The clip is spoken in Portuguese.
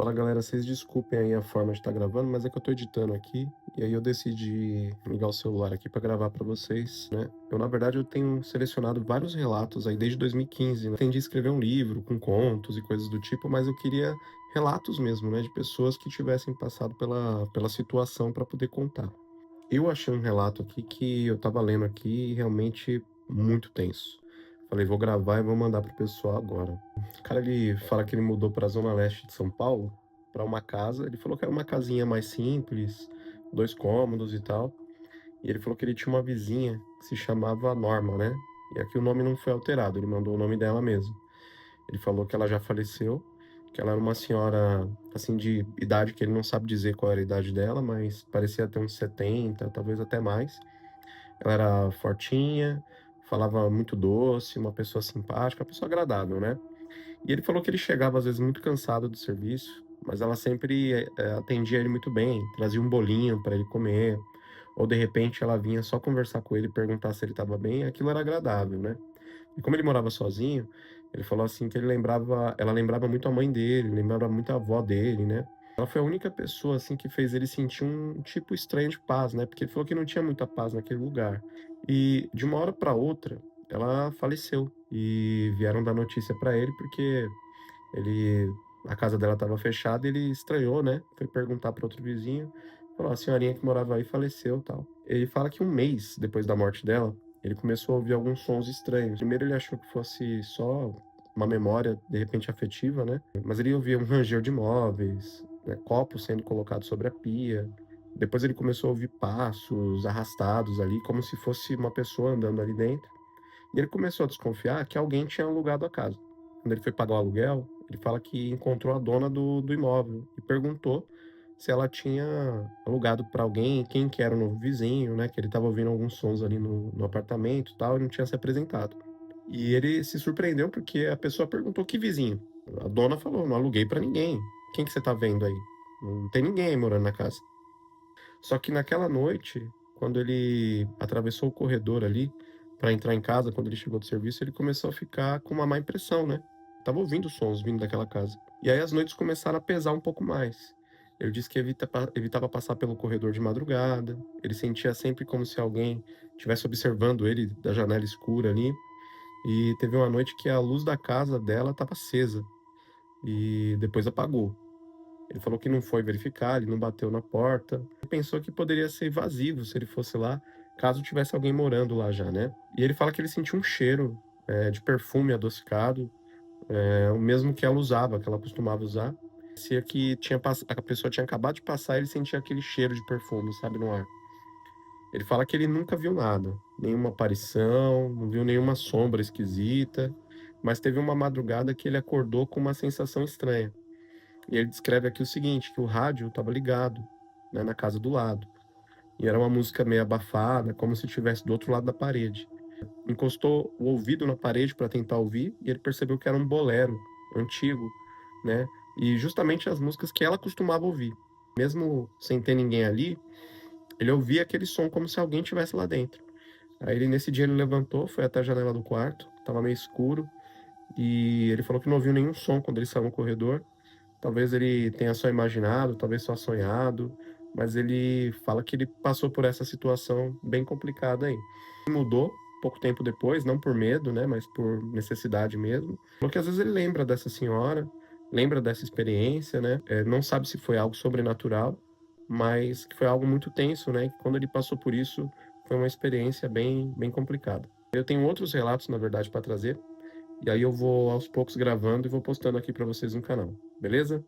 Fala galera, vocês desculpem aí a forma de estar gravando, mas é que eu tô editando aqui e aí eu decidi ligar o celular aqui para gravar para vocês, né? Na verdade, eu tenho selecionado vários relatos aí desde 2015, né? Pretendi escrever um livro com contos e coisas do tipo, mas eu queria relatos mesmo, né? De pessoas que tivessem passado pela situação para poder contar. Eu achei um relato aqui que eu tava lendo aqui realmente muito tenso. Falei, vou gravar e vou mandar pro pessoal agora. O cara, ele fala que ele mudou pra Zona Leste de São Paulo, pra uma casa. Ele falou que era uma casinha mais simples, 2 cômodos e tal. E ele falou que ele tinha uma vizinha que se chamava Norma, né? E aqui o nome não foi alterado, ele mandou o nome dela mesmo. Ele falou que ela já faleceu, que ela era uma senhora, assim, de idade que ele não sabe dizer qual era a idade dela, mas parecia ter uns 70, talvez até mais. Ela era fortinha, falava muito doce, uma pessoa simpática, uma pessoa agradável, né? E ele falou que ele chegava às vezes muito cansado do serviço, mas ela sempre atendia ele muito bem, trazia um bolinho para ele comer, ou de repente ela vinha só conversar com ele, perguntar se ele estava bem, aquilo era agradável, né? E como ele morava sozinho, ele falou assim que ela lembrava muito a mãe dele, lembrava muito a avó dele, né? Ela foi a única pessoa assim que fez ele sentir um tipo estranho de paz, né? Porque ele falou que não tinha muita paz naquele lugar. E de uma hora para outra, ela faleceu e vieram dar notícia para ele porque ele a casa dela estava fechada, e ele estranhou, né? Foi perguntar para outro vizinho, falou: "A senhorinha que morava aí faleceu, tal". Ele fala que um mês depois da morte dela, ele começou a ouvir alguns sons estranhos. Primeiro ele achou que fosse só uma memória, de repente afetiva, né? Mas ele ouvia um ranger de móveis, né, copos sendo colocados sobre a pia. Depois ele começou a ouvir passos arrastados ali, como se fosse uma pessoa andando ali dentro. E ele começou a desconfiar que alguém tinha alugado a casa. Quando ele foi pagar o aluguel, ele fala que encontrou a dona do imóvel e perguntou se ela tinha alugado para alguém, quem que era o novo vizinho, né? Que ele estava ouvindo alguns sons ali no apartamento e tal, e não tinha se apresentado. E ele se surpreendeu porque a pessoa perguntou que vizinho. A dona falou: não aluguei para ninguém. Quem que você tá vendo aí? Não tem ninguém aí morando na casa. Só que naquela noite, quando ele atravessou o corredor ali para entrar em casa, quando ele chegou do serviço, ele começou a ficar com uma má impressão, né? Tava ouvindo sons vindo daquela casa. E aí as noites começaram a pesar um pouco mais. Ele disse que evitava passar pelo corredor de madrugada. Ele sentia sempre como se alguém estivesse observando ele da janela escura ali. E teve uma noite que a luz da casa dela estava acesa e depois apagou. Ele falou que não foi verificar, ele não bateu na porta. Ele pensou que poderia ser invasivo se ele fosse lá, caso tivesse alguém morando lá já, né? E ele fala que ele sentiu um cheiro, de perfume adocicado, o mesmo que ela usava, que ela costumava usar. Parecia que a pessoa tinha acabado de passar e ele sentia aquele cheiro de perfume, sabe, no ar. Ele fala que ele nunca viu nada, nenhuma aparição, não viu nenhuma sombra esquisita, mas teve uma madrugada que ele acordou com uma sensação estranha. E ele descreve aqui o seguinte, que o rádio estava ligado, né, na casa do lado. E era uma música meio abafada, como se estivesse do outro lado da parede. Encostou o ouvido na parede para tentar ouvir e ele percebeu que era um bolero antigo, né? E justamente as músicas que ela costumava ouvir. Mesmo sem ter ninguém ali, ele ouvia aquele som como se alguém estivesse lá dentro. Aí ele nesse dia ele levantou, foi até a janela do quarto, estava meio escuro, e ele falou que não ouviu nenhum som quando ele saiu no corredor. Talvez ele tenha só imaginado, talvez só sonhado, mas ele fala que ele passou por essa situação bem complicada aí. Mudou pouco tempo depois, não por medo, né, mas por necessidade mesmo. Porque às vezes ele lembra dessa senhora, lembra dessa experiência, né, não sabe se foi algo sobrenatural, mas que foi algo muito tenso, né, que quando ele passou por isso, foi uma experiência bem complicada. Eu tenho outros relatos, na verdade, para trazer, e aí eu vou aos poucos gravando e vou postando aqui para vocês no canal, beleza?